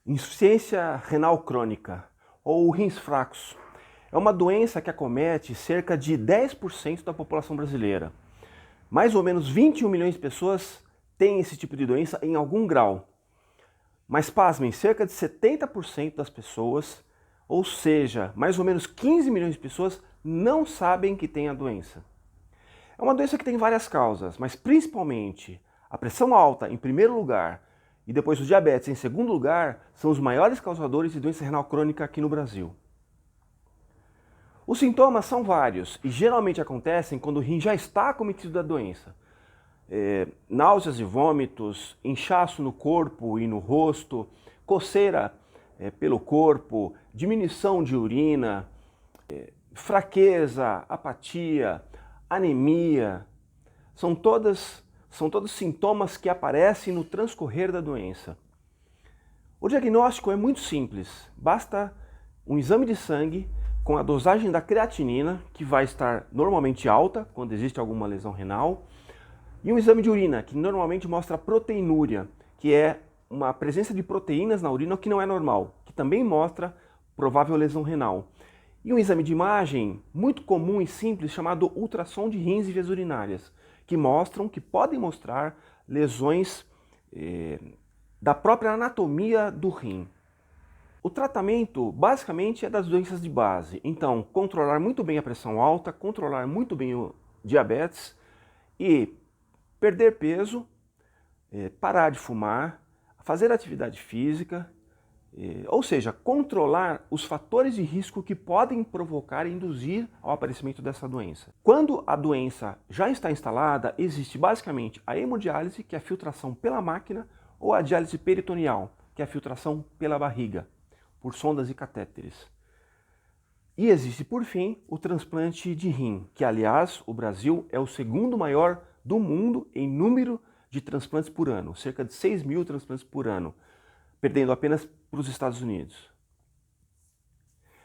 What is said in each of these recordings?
Insuficiência renal crônica, ou rins fracos, é uma doença que acomete cerca de 10% da população brasileira. Mais ou menos 21 milhões de pessoas têm esse tipo de doença em algum grau. Mas pasmem, cerca de 70% das pessoas, ou seja, mais ou menos 15 milhões de pessoas, não sabem que têm a doença. É uma doença que tem várias causas, mas principalmente a pressão alta em primeiro lugar e depois o diabetes em segundo lugar são os maiores causadores de doença renal crônica aqui no Brasil. Os sintomas são vários e geralmente acontecem quando o rim já está acometido da doença. Náuseas e vômitos, inchaço no corpo e no rosto, coceira pelo corpo, diminuição de urina, fraqueza, apatia, anemia, são todos sintomas que aparecem no transcorrer da doença. O diagnóstico é muito simples, basta um exame de sangue com a dosagem da creatinina, que vai estar normalmente alta quando existe alguma lesão renal, e um exame de urina, que normalmente mostra proteinúria, que é uma presença de proteínas na urina que não é normal, que também mostra provável lesão renal. E um exame de imagem muito comum e simples chamado ultrassom de rins e vias urinárias, que podem mostrar lesões da própria anatomia do rim. O tratamento basicamente é das doenças de base, então controlar muito bem a pressão alta, controlar muito bem o diabetes e perder peso, parar de fumar, fazer atividade física, ou seja, controlar os fatores de risco que podem provocar e induzir ao aparecimento dessa doença. Quando a doença já está instalada, existe basicamente a hemodiálise, que é a filtração pela máquina, ou a diálise peritoneal, que é a filtração pela barriga, por sondas e catéteres. E existe, por fim, o transplante de rim, que, aliás, o Brasil é o segundo maior do mundo em número de transplantes por ano, cerca de 6 mil transplantes por ano, perdendo apenas para os Estados Unidos.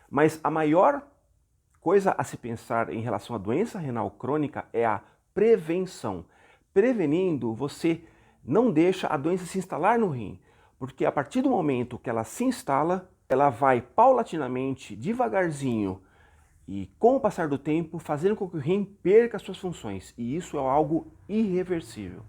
Mas a maior coisa a se pensar em relação à doença renal crônica é a prevenção. Prevenindo, você não deixa a doença se instalar no rim, porque a partir do momento que ela se instala, ela vai paulatinamente, devagarzinho e com o passar do tempo, fazendo com que o rim perca as suas funções. E isso é algo irreversível.